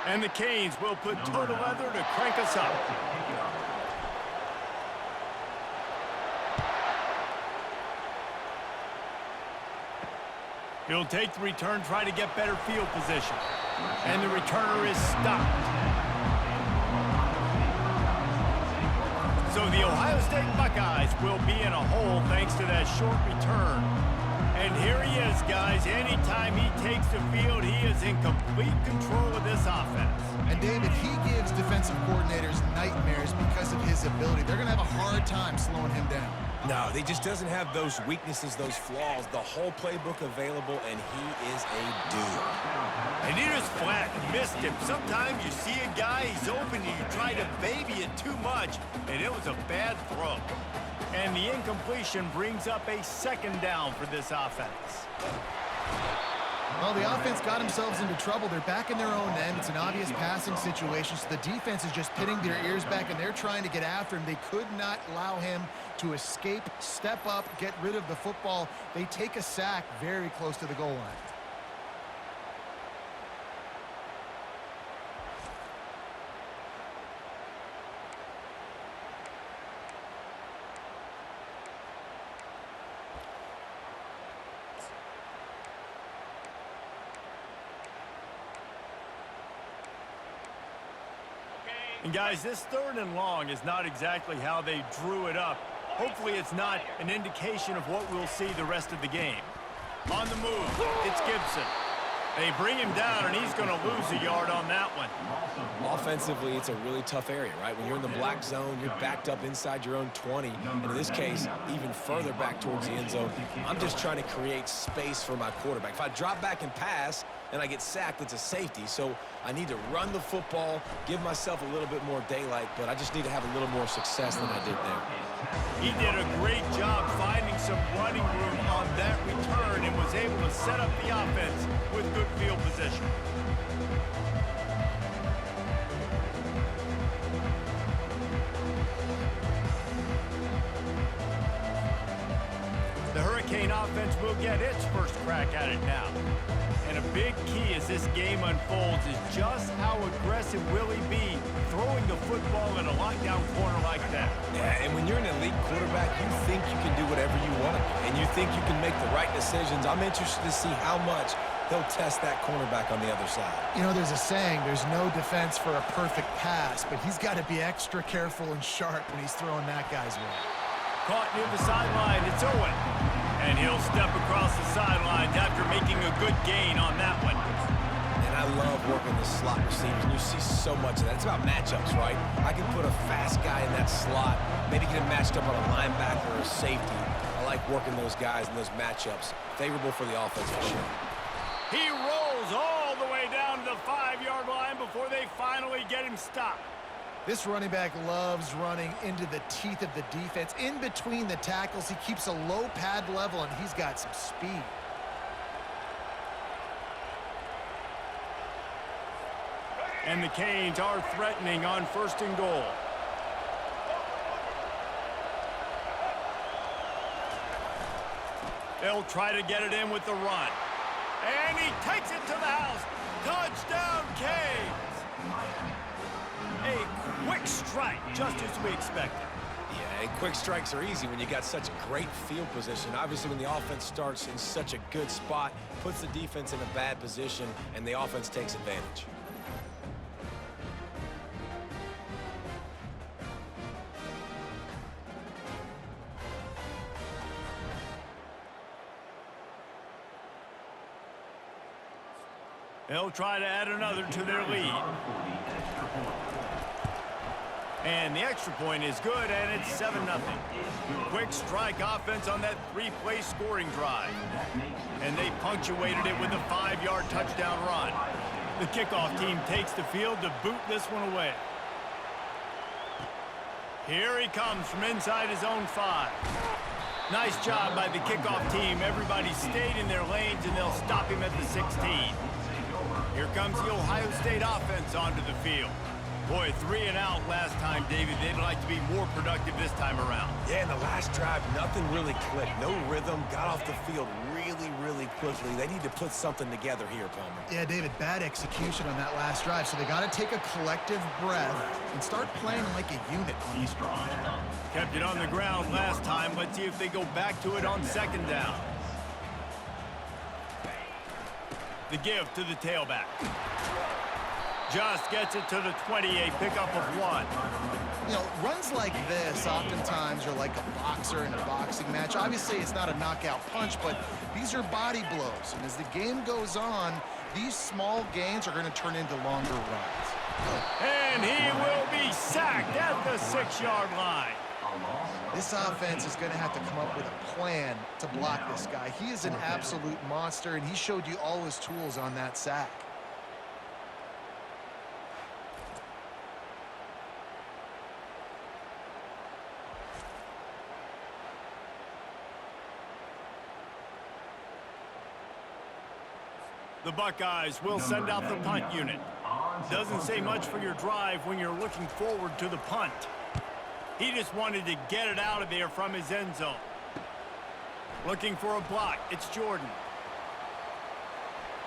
And the Canes will put total leather to crank us up. He'll take the return, try to get better field position. And the returner is stopped. So the Ohio State Buckeyes will be in a hole thanks to that short return. And here he is, guys. Anytime he takes the field, he is in complete control of this offense. And, David, he gives defensive coordinators nightmares because of his ability. They're going to have a hard time slowing him down. No, he just doesn't have those weaknesses, those flaws, the whole playbook available, and he is a dude. And he just flat missed him. Sometimes you see a guy, he's open, and you try to baby it too much, and it was a bad throw. And the incompletion brings up a second down for this offense. Well, the offense got themselves into trouble. They're back in their own end. It's an obvious passing situation, so the defense is just pitting their ears back, and they're trying to get after him. They could not allow him to escape, step up, get rid of the football. They take a sack very close to the goal line. And guys, this 3rd and long is not exactly how they drew it up. Hopefully it's not an indication of what we'll see the rest of the game. On the move, it's Gibson. They bring him down, and he's going to lose a yard on that one. Offensively, it's a really tough area, right? When you're in the black zone, you're backed up inside your own 20, and in this case, even further back towards the end zone. I'm just trying to create space for my quarterback. If I drop back and pass and I get sacked, it's a safety. So I need to run the football, give myself a little bit more daylight, but I just need to have a little more success than I did there. He did a great job finding some running room on that return and was able to set up the offense with good field position. The Hurricane offense will get its first crack at it now. And a big key as this game unfolds is just how aggressive will he be throwing the football in a lockdown corner like that. Yeah, and when you're an elite quarterback, you think you can do whatever you want to do, and you think you can make the right decisions. I'm interested to see how much he'll test that cornerback on the other side. You know, there's a saying, there's no defense for a perfect pass, but he's got to be extra careful and sharp when he's throwing that guy's way. Caught near the sideline, it's Owen. And he'll step across the sidelines after making a good gain on that one. And I love working the slot receivers, and you see so much of that. It's about matchups, right? I can put a fast guy in that slot, maybe get him matched up on a linebacker or a safety. I like working those guys in those matchups. Favorable for the offense for sure. He rolls all the way down to the 5-yard line before they finally get him stopped. This running back loves running into the teeth of the defense. In between the tackles, he keeps a low pad level, and he's got some speed. And the Canes are threatening on 1st and goal. They'll try to get it in with the run. And he takes it to the house. Touchdown, Canes! A quick strike, just as we expected. Yeah, and quick strikes are easy when you got such great field position. Obviously, when the offense starts in such a good spot, puts the defense in a bad position, and the offense takes advantage. They'll try to add another to their lead. And the extra point is good, and it's 7-0. Quick strike offense on that 3-play scoring drive. And they punctuated it with a 5-yard touchdown run. The kickoff team takes the field to boot this one away. Here he comes from inside his own 5. Nice job by the kickoff team. Everybody stayed in their lanes, and they'll stop him at the 16. Here comes the Ohio State offense onto the field. Boy, 3 and out last time, David. They'd like to be more productive this time around. Yeah, in the last drive, nothing really clicked. No rhythm, got off the field really, really quickly. They need to put something together here, Palmer. Yeah, David, bad execution on that last drive. So they got to take a collective breath and start playing like a unit on this drive. Kept it on the ground last time. Let's see if they go back to it on second down. The give to the tailback. Just gets it to the 28, pickup of 1. You know, runs like this oftentimes are like a boxer in a boxing match. Obviously, it's not a knockout punch, but these are body blows. And as the game goes on, these small gains are going to turn into longer runs. And he will be sacked at the 6-yard line. This offense is going to have to come up with a plan to block this guy. He is an absolute monster, and he showed you all his tools on that sack. The Buckeyes will send out the punt unit. Doesn't say much for your drive when you're looking forward to the punt. He just wanted to get it out of there from his end zone. Looking for a block. It's Jordan.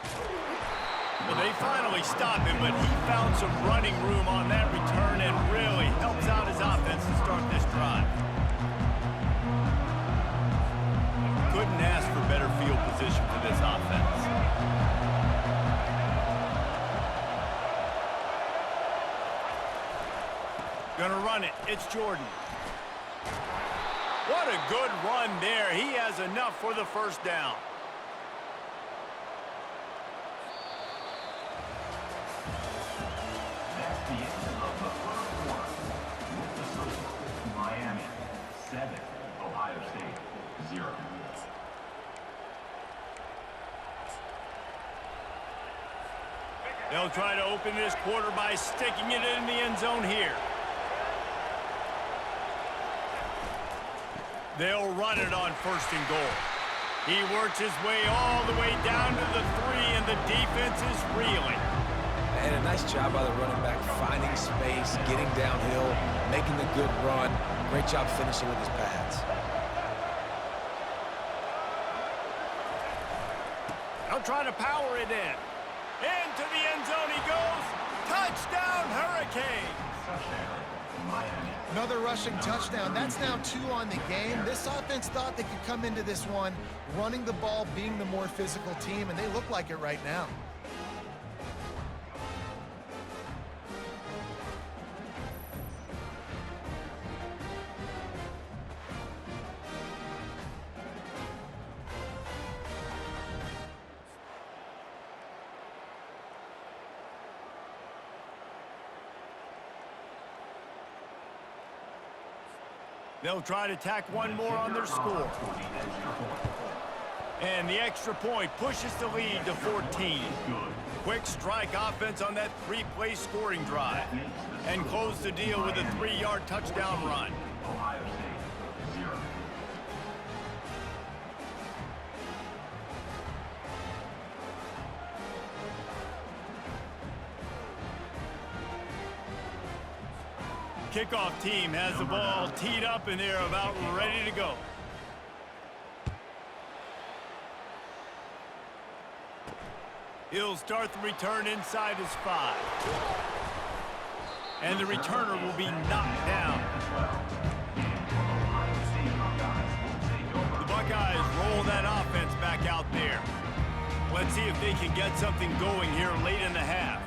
Well, they finally stop him, but he found some running room on that return and really helps out his offense to start this drive. Couldn't ask for better field position for this offense. Gonna run it. It's Jordan. What a good run there. He has enough for the first down. That's the end of the first quarter. Miami 7, Ohio State 0. They'll try to open this quarter by sticking it in the end zone here. They'll run it on first and goal. He works his way all the way down to the 3, and the defense is reeling. And a nice job by the running back, finding space, getting downhill, making the good run. Great job finishing with his pads. They'll try to power it in. Into the end zone he goes. Touchdown, Hurricanes. Another rushing touchdown. That's now 2 on the game. This offense thought they could come into this one running the ball, being the more physical team, and they look like it right now. They'll try to tack one more on their score. And the extra point pushes the lead to 14. Quick strike offense on that 3-play scoring drive. And close the deal with a 3-yard touchdown run. Ohio State 0. Kickoff team has the ball teed up and they're about ready to go. He'll start the return inside his 5. And the returner will be knocked down. The Buckeyes roll that offense back out there. Let's see if they can get something going here late in the half.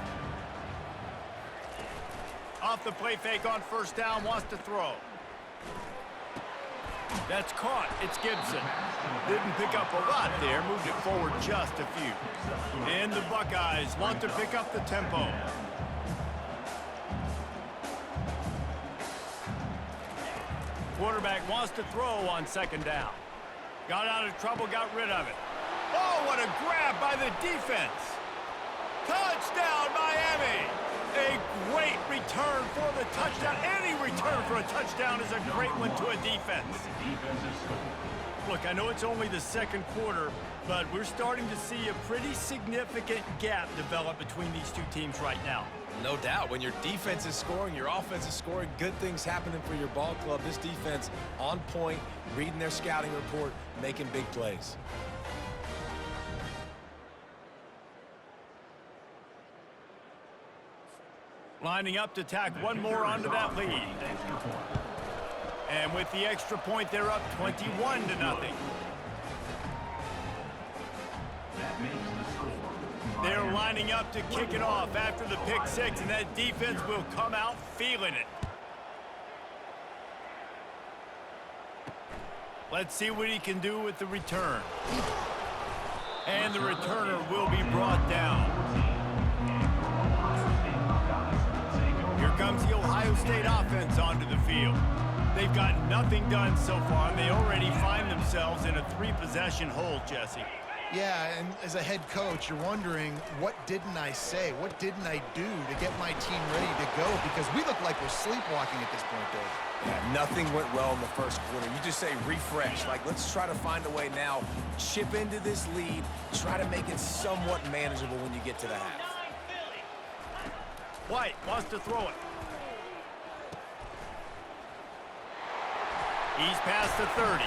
Off the play fake on first down, wants to throw. That's caught. It's Gibson. Didn't pick up a lot there, moved it forward just a few. And the Buckeyes want to pick up the tempo. Quarterback wants to throw on second down. Got out of trouble, got rid of it. Oh, what a grab by the defense. Touchdown, Miami. A great return for the touchdown. Any return for a touchdown is a great one to a defense. Look, I know it's only the second quarter, but we're starting to see a pretty significant gap develop between these two teams right now. No doubt. When your defense is scoring, your offense is scoring, good things happening for your ball club. This defense on point, reading their scouting report, making big plays. Lining up to tack one more onto that lead. And with the extra point, they're up 21-0. They're lining up to kick it off after the pick six, and that defense will come out feeling it. Let's see what he can do with the return. And the returner will be brought down. Here comes the Ohio State offense onto the field. They've got nothing done so far, and they already find themselves in a three-possession hole, Jesse. Yeah, and as a head coach, you're wondering, what didn't I say? What didn't I do to get my team ready to go? Because we look like we're sleepwalking at this point, Dave. Yeah, nothing went well in the first quarter. You just say refresh. Like, let's try to find a way now, chip into this lead, try to make it somewhat manageable when you get to the half. White wants to throw it. He's past the 30.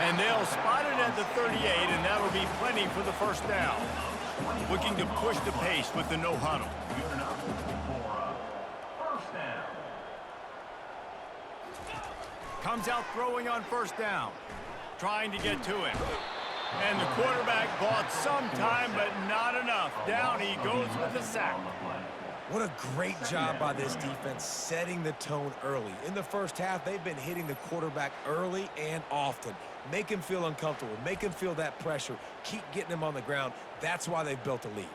And they'll spot it at the 38, and that'll be plenty for the first down. Looking to push the pace with the no huddle. Comes out throwing on first down. Trying to get to him. And the quarterback bought some time, but not enough. Down he goes with the sack. What a great job by this defense setting the tone early. In the first half, they've been hitting the quarterback early and often. Make him feel uncomfortable. Make him feel that pressure. Keep getting him on the ground. That's why they've built a lead.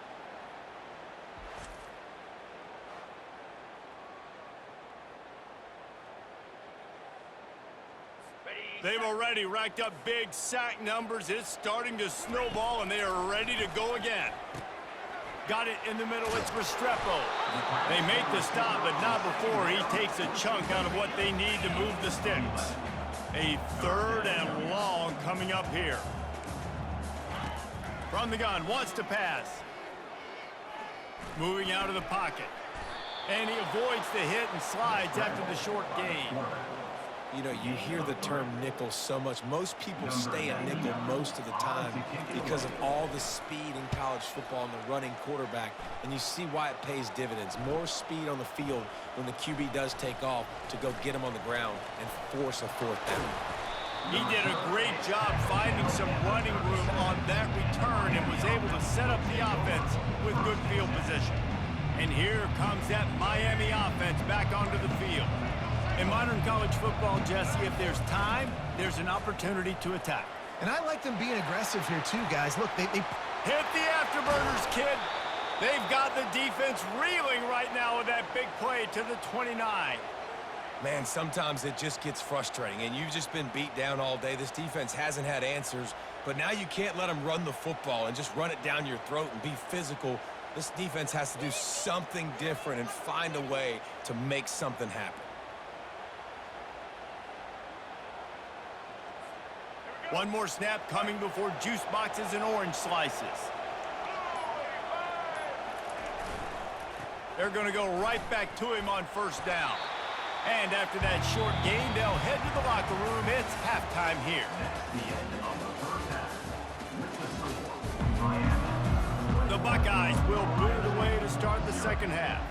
They've already racked up big sack numbers. It's starting to snowball, and they are ready to go again. Got it in the middle. It's Restrepo. They make the stop, but not before he takes a chunk out of what they need to move the sticks. A third and long coming up here. From the gun, wants to pass. Moving out of the pocket. And he avoids the hit and slides after the short gain. You know, you hear the term nickel so much. Most people stay a nickel most of the time because of all the speed in college football and the running quarterback. And you see why it pays dividends. More speed on the field when the QB does take off to go get him on the ground and force a fourth down. He did a great job finding some running room on that return and was able to set up the offense with good field position. And here comes that Miami offense back onto the field. In modern college football, Jesse, if there's time, there's an opportunity to attack. And I like them being aggressive here too, guys. Look, they hit the afterburners, kid. They've got the defense reeling right now with that big play to the 29. Man, sometimes it just gets frustrating, and you've just been beat down all day. This defense hasn't had answers, but now you can't let them run the football and just run it down your throat and be physical. This defense has to do something different and find a way to make something happen. One more snap coming before juice boxes and orange slices. They're going to go right back to him on first down. And after that short gain, they'll head to the locker room. It's halftime here. The Buckeyes will boot it away to start the second half.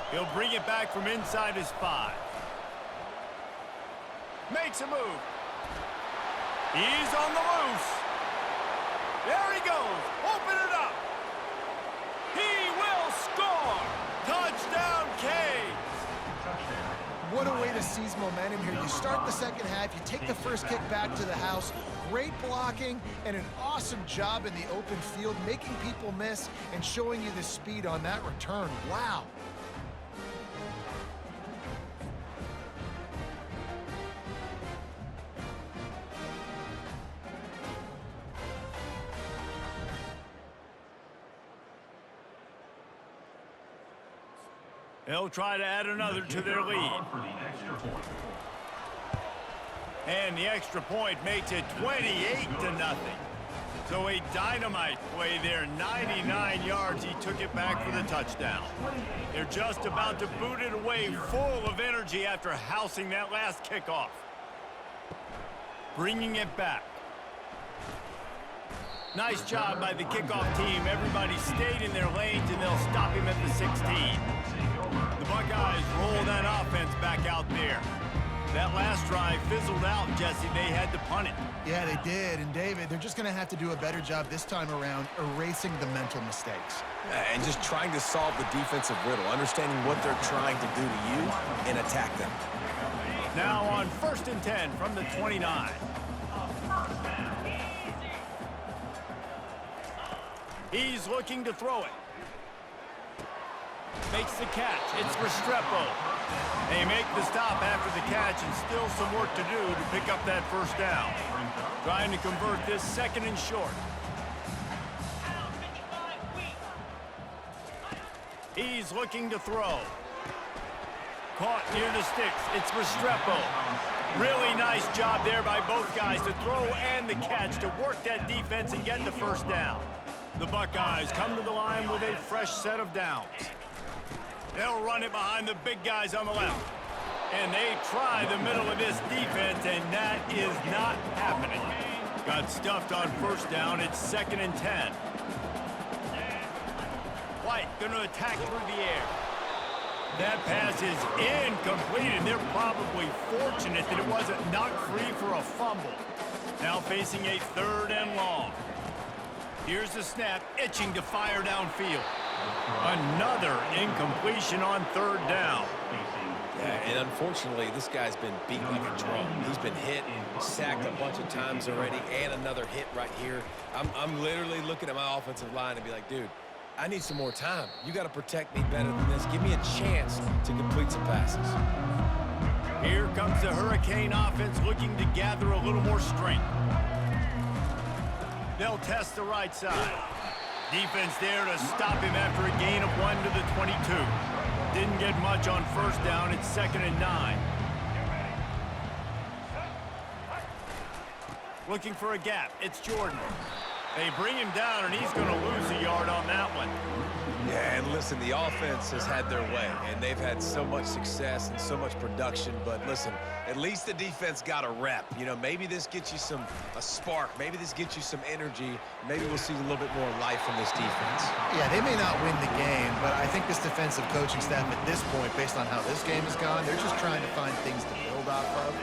He'll bring it back from inside his 5. Makes a move. He's on the loose. There he goes. Open it up. He will score. Touchdown, Canes. What a way to seize momentum here. You start the second half, you take the first kick back to the house. Great blocking and an awesome job in the open field, making people miss and showing you the speed on that return. Wow. They'll try to add another to their lead. And the extra point makes it 28-0. So a dynamite play there, 99 yards. He took it back for the touchdown. They're just about to boot it away, full of energy after housing that last kickoff. Bringing it back. Nice job by the kickoff team. Everybody stayed in their lanes, and they'll stop him at the 16. The Buckeyes roll that offense back out there. That last drive fizzled out, Jesse. They had to punt it. Yeah, they did. And, David, they're just going to have to do a better job this time around erasing the mental mistakes. And just trying to solve the defensive riddle, understanding what they're trying to do to you and attack them. Now on 1st and 10 from the 29. He's looking to throw it. Makes the catch. It's Restrepo. They make the stop after the catch, and still some work to do to pick up that first down. Trying to convert this 2nd and short. He's looking to throw. Caught near the sticks. It's Restrepo. Really nice job there by both guys to throw and the catch to work that defense and get the first down. The Buckeyes come to the line with a fresh set of downs. They'll run it behind the big guys on the left. And they try the middle of this defense, and that is not happening. Got stuffed on 1st down. It's 2nd and 10. White going to attack through the air. That pass is incomplete, and they're probably fortunate that it wasn't knocked free for a fumble. Now facing a 3rd and long. Here's the snap, itching to fire downfield. Another incompletion on 3rd down. Yeah, and unfortunately, this guy's been beat like a drum. He's been hit, sacked a bunch of times already, and another hit right here. I'm literally looking at my offensive line and be like, dude, I need some more time. You got to protect me better than this. Give me a chance to complete some passes. Here comes the Hurricane offense looking to gather a little more strength. They'll test the right side. Defense there to stop him after a gain of 1 to the 22. Didn't get much on 1st down. It's 2nd and 9. Looking for a gap. It's Jordan. They bring him down, and he's going to lose a yard on that one. Yeah, and listen, the offense has had their way, and they've had so much success and so much production. But listen, at least the defense got a rep. You know, maybe this gets you a spark. Maybe this gets you some energy. Maybe we'll see a little bit more life from this defense. Yeah, they may not win the game, but I think this defensive coaching staff at this point, based on how this game has gone, they're just trying to find things to build off of.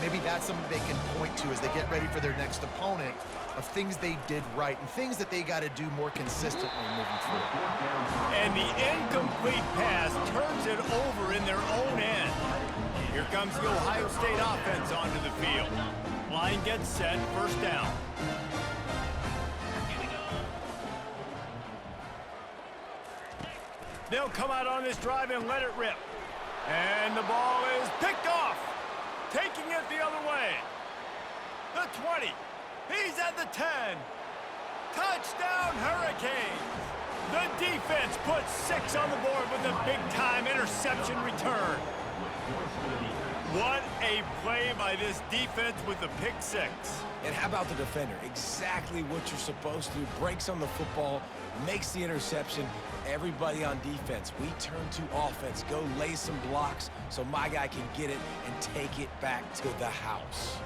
Maybe that's something they can point to as they get ready for their next opponent, of things they did right and things that they got to do more consistently moving forward. And the incomplete pass turns it over in their own end. Here comes the Ohio State offense onto the field. Line gets set, 1st down. They'll come out on this drive and let it rip. And the ball is picked off. Taking it the other way. The 20. He's at the 10. Touchdown, Hurricanes. The defense puts 6 on the board with a big-time interception return. What a play by this defense with the pick 6. And how about the defender? Exactly what you're supposed to do. Breaks on the football, makes the interception. Everybody on defense, we turn to offense. Go lay some blocks so my guy can get it and take it back to the house.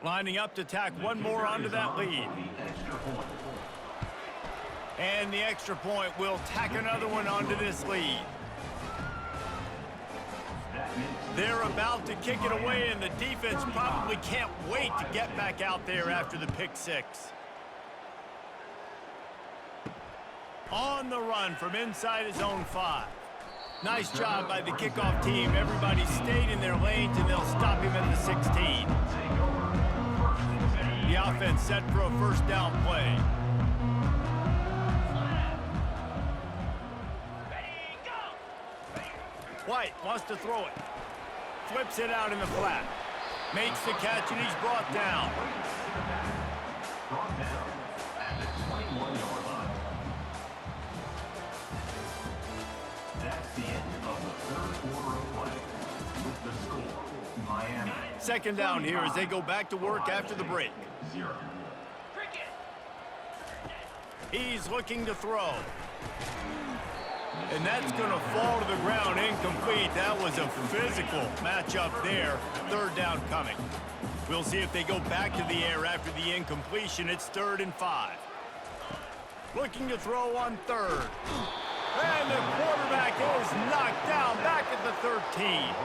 Lining up to tack one more onto that lead. And the extra point will tack another one onto this lead. They're about to kick it away, and the defense probably can't wait to get back out there after the pick 6. On the run from inside his own 5. Nice job by the kickoff team. Everybody stayed in their lanes, and they'll stop him at the 16. The offense set for a 1st down play. White wants to throw it. Flips it out in the flat. Makes the catch, and he's brought down. At the 21-yard line. That's the end of the 3rd quarter of play. The score, Miami. Second down here as they go back to work after the break. 0. He's looking to throw. And that's going to fall to the ground incomplete. That was a physical matchup there. Third down coming. We'll see if they go back to the air after the incompletion. It's 3rd and 5. Looking to throw on 3rd. And the quarterback is knocked down back at the 13.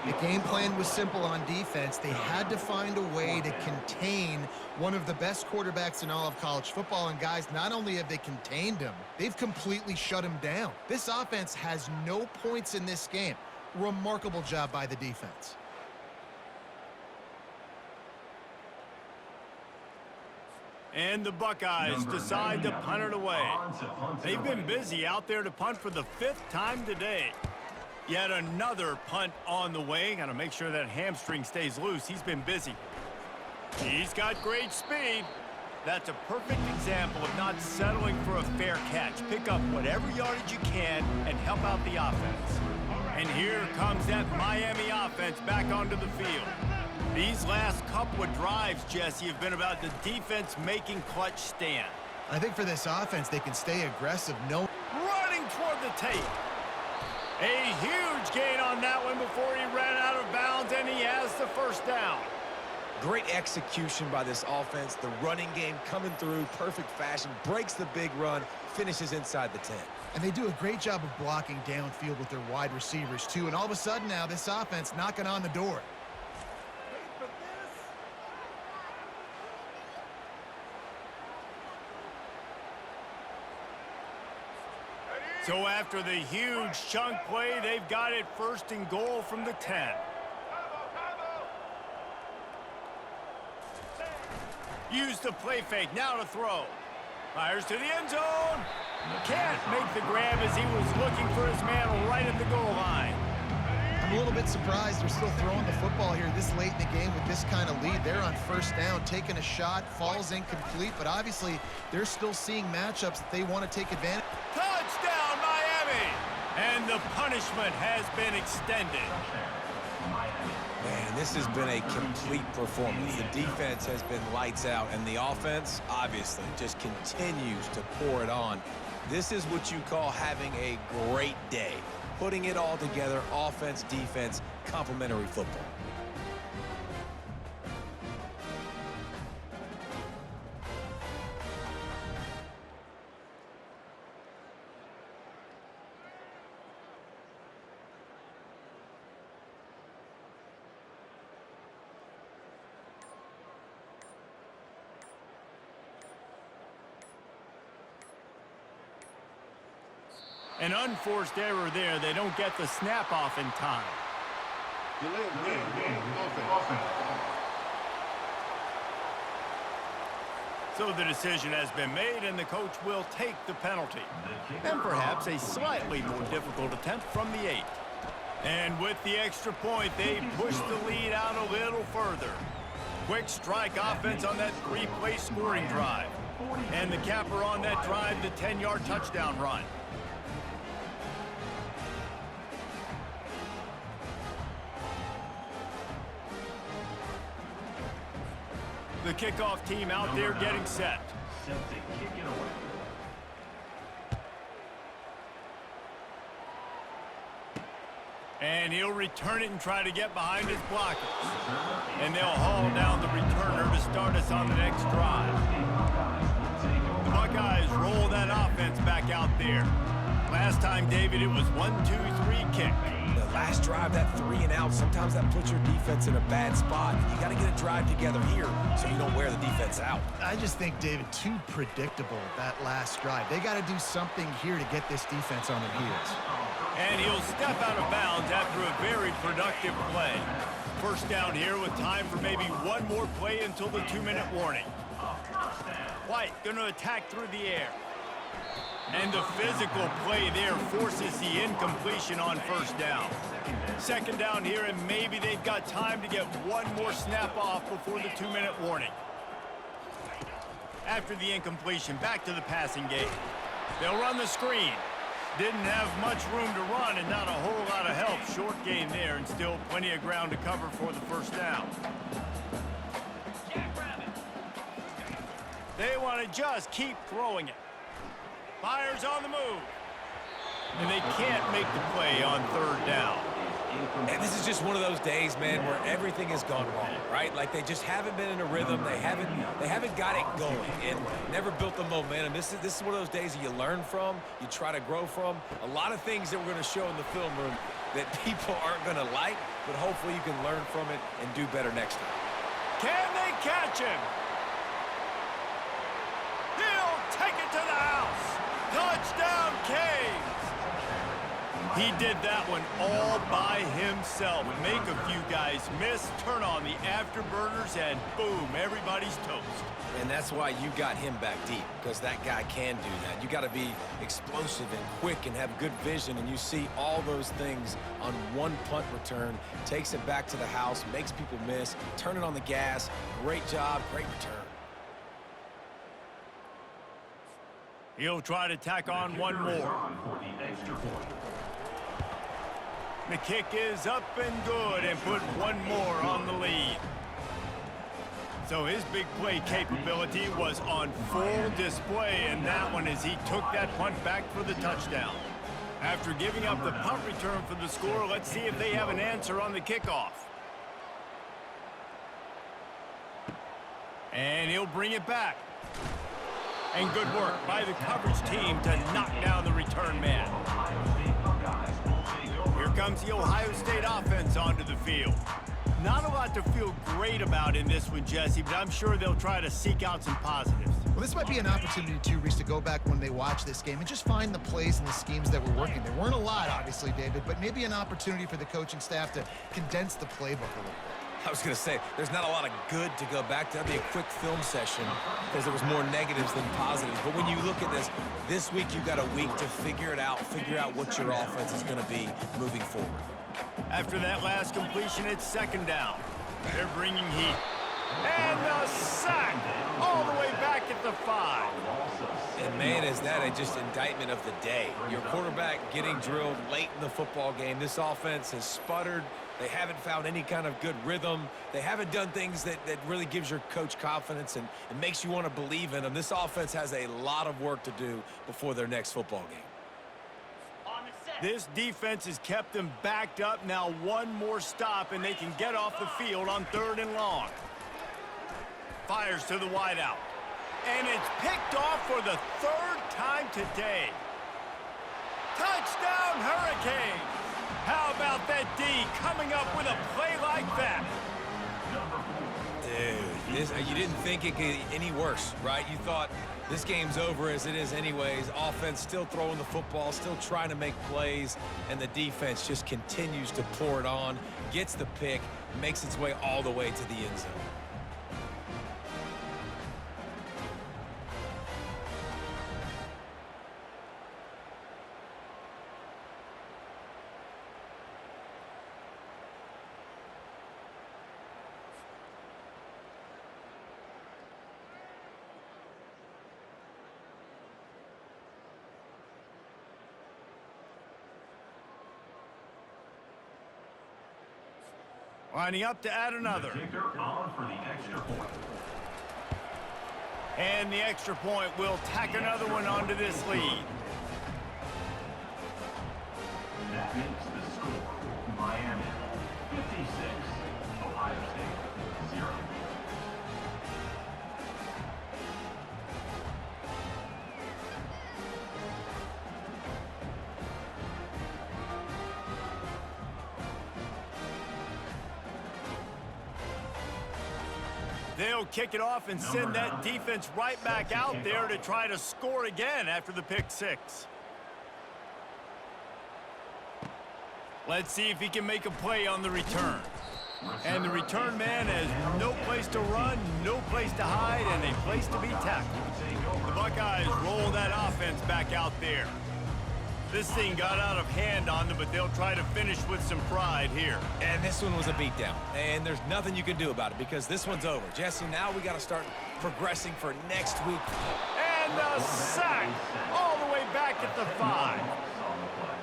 The game plan was simple on defense. They had to find a way to contain one of the best quarterbacks in all of college football. And guys, not only have they contained him, they've completely shut him down. This offense has no points in this game. Remarkable job by the defense. And the Buckeyes decide to punt it away. They've been busy out there to punt for the 5th time today. Yet another punt on the way. Got to make sure that hamstring stays loose. He's been busy. He's got great speed. That's a perfect example of not settling for a fair catch. Pick up whatever yardage you can and help out the offense. And here comes that Miami offense back onto the field. These last couple of drives, Jesse, have been about the defense making clutch stand. I think for this offense, they can stay aggressive. Running toward the tape. A huge gain on that one before he ran out of bounds, and he has the first down. Great execution by this offense. The running game coming through, perfect fashion, breaks the big run, finishes inside the 10. And they do a great job of blocking downfield with their wide receivers, too. And all of a sudden now, this offense knocking on the door. So after the huge chunk play, they've got it 1st and goal from the 10. Use the play fake, now to throw. Fires to the end zone. Can't make the grab as he was looking for his man right at the goal line. I'm a little bit surprised they're still throwing the football here this late in the game with this kind of lead. They're on 1st down, taking a shot, falls incomplete, but obviously they're still seeing matchups that they want to take advantage. Touchdown, Miami! And the punishment has been extended. Man, this has been a complete performance. The defense has been lights out, and the offense, obviously, just continues to pour it on. This is what you call having a great day. Putting it all together, offense, defense, complementary football. An unforced error there. They don't get the snap off in time. So the decision has been made, and the coach will take the penalty. And perhaps a slightly more difficult attempt from the 8. And with the extra point, they push the lead out a little further. Quick strike offense on that 3-play scoring drive. And the capper on that drive, the 10-yard touchdown run. The kickoff team out there getting set. And he'll return it and try to get behind his blockers. And they'll haul down the returner to start us on the next drive. The Buckeyes roll that offense back out there. Last time, David, it was 1-2-3 kick. The last drive, that 3 and out, sometimes that puts your defense in a bad spot. You got to get a drive together here so you don't wear the defense out. I just think, David, too predictable, that last drive. They got to do something here to get this defense on their heels. And he'll step out of bounds after a very productive play. First down here with time for maybe one more play until the 2-minute warning. White going to attack through the air. And the physical play there forces the incompletion on first down. Second down here, and maybe they've got time to get one more snap off before the 2-minute warning. After the incompletion, back to the passing game. They'll run the screen. Didn't have much room to run and not a whole lot of help. Short gain there and still plenty of ground to cover for the first down. They want to just keep throwing it. Fires on the move. And they can't make the play on third down. And this is just one of those days, man, where everything has gone wrong, right? Like they just haven't been in a rhythm. They haven't got it going and never built the momentum. This is one of those days that you learn from, you try to grow from. A lot of things that we're going to show in the film room that people aren't going to like, but hopefully you can learn from it and do better next time. Can they catch him? He'll take it to the house. Touchdown, Canes. He did that one all by himself. Make a few guys miss, turn on the afterburners, and boom, everybody's toast. And that's why you got him back deep, because that guy can do that. You got to be explosive and quick and have good vision, and you see all those things on one punt return. Takes it back to the house, makes people miss, turn it on the gas. Great job, great return. He'll try to tack on one more. The kick is up and good and put one more on the lead. So his big play capability was on full display in that one as he took that punt back for the touchdown. After giving up the punt return for the score, let's see if they have an answer on the kickoff. And he'll bring it back. And good work by the coverage team to knock down the return man. Here comes the Ohio State offense onto the field. Not a lot to feel great about in this one, Jesse, but I'm sure they'll try to seek out some positives. Well, this might be an opportunity, too, Reese, to go back when they watch this game and just find the plays and the schemes that were working. There weren't a lot, obviously, David, but maybe an opportunity for the coaching staff to condense the playbook a little bit. I was going to say, there's not a lot of good to go back to. That'd be a quick film session because there was more negatives than positives. But when you look at this week you got a week to figure out what your offense is going to be moving forward. After that last completion, it's second down. They're bringing heat. And the sack all the way back at the 5. And, man, is that just indictment of the day. Your quarterback getting drilled late in the football game. This offense has sputtered. They haven't found any kind of good rhythm. They haven't done things that really gives your coach confidence and makes you want to believe in them. This offense has a lot of work to do before their next football game. This defense has kept them backed up. Now one more stop, and they can get off the field on 3rd and long. Fires to the wideout. And it's picked off for the 3rd time today. Touchdown, Hurricanes! How about that D coming up with a play like that? Dude, you didn't think it could get any worse, right? You thought this game's over as it is anyways. Offense still throwing the football, still trying to make plays, and the defense just continues to pour it on, gets the pick, makes its way all the way to the end zone. Lining up to add another. And the extra point will tack another one onto this lead. That makes the score Miami 56, Ohio State 0. They'll kick it off and send that defense right back out there to try to score again after the pick 6. Let's see if he can make a play on the return. And the return man has no place to run, no place to hide, and a place to be tackled. The Buckeyes roll that offense back out there. This thing got out of hand on them, but they'll try to finish with some pride here. And this one was a beatdown, and there's nothing you can do about it because this one's over. Jesse, now we got to start progressing for next week. And the sack all the way back at the 5.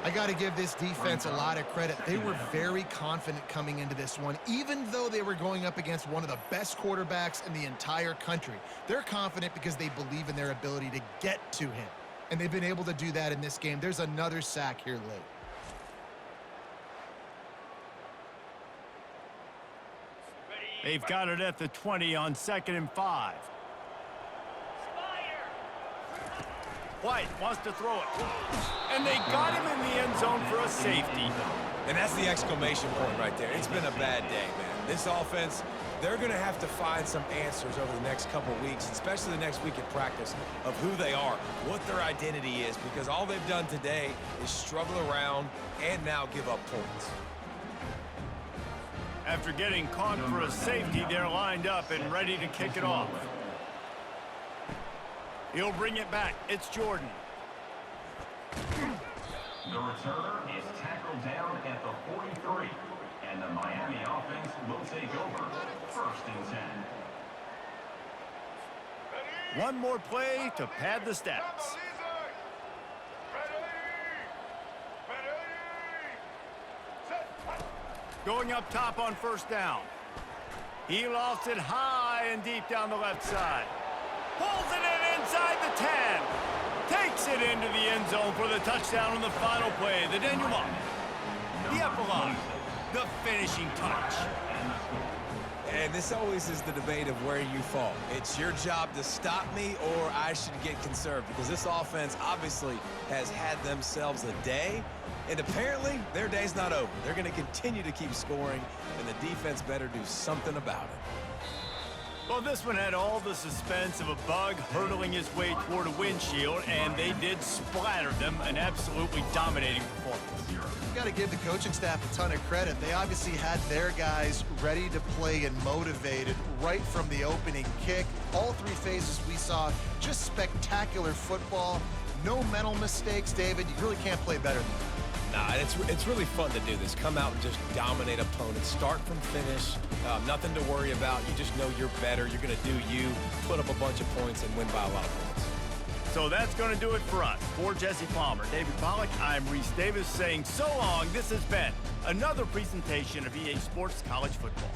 I got to give this defense a lot of credit. They were very confident coming into this one, even though they were going up against one of the best quarterbacks in the entire country. They're confident because they believe in their ability to get to him, and they've been able to do that in this game. There's another sack here late. They've got it at the 20 on 2nd and 5. White wants to throw it. And they got him in the end zone for a safety. And that's the exclamation point right there. It's been a bad day, man. This offense, they're going to have to find some answers over the next couple weeks, especially the next week in practice, of who they are, what their identity is, because all they've done today is struggle around and now give up points. After getting caught for a safety, they're lined up and ready to kick it off. He'll bring it back. It's Jordan. The returner is tackled down at the 43, and the Miami offense will take over 1st and 10. One more play to pad the stats. Going up top on 1st down. He lost it high and deep down the left side. Pulls it in inside the 10. Takes it into the end zone for the touchdown on the final play. The denouement. The epilogue. The finishing touch. And this always is the debate of where you fall. It's your job to stop me, or I should get conserved, because this offense obviously has had themselves a day, and apparently their day's not over. They're going to continue to keep scoring, and the defense better do something about it. Well, this one had all the suspense of a bug hurtling his way toward a windshield, and they did splatter them. An absolutely dominating performance. You got to give the coaching staff a ton of credit. They obviously had their guys ready to play and motivated right from the opening kick. All 3 phases we saw, just spectacular football. No mental mistakes, David. You really can't play better than that. Nah, it's really fun to do this. Come out and just dominate opponents. Start from finish. Nothing to worry about. You just know you're better. You're going to do you, put up a bunch of points, and win by a lot of points. So that's going to do it for us. For Jesse Palmer, David Pollack, I'm Reese Davis saying so long. This has been another presentation of EA Sports College Football.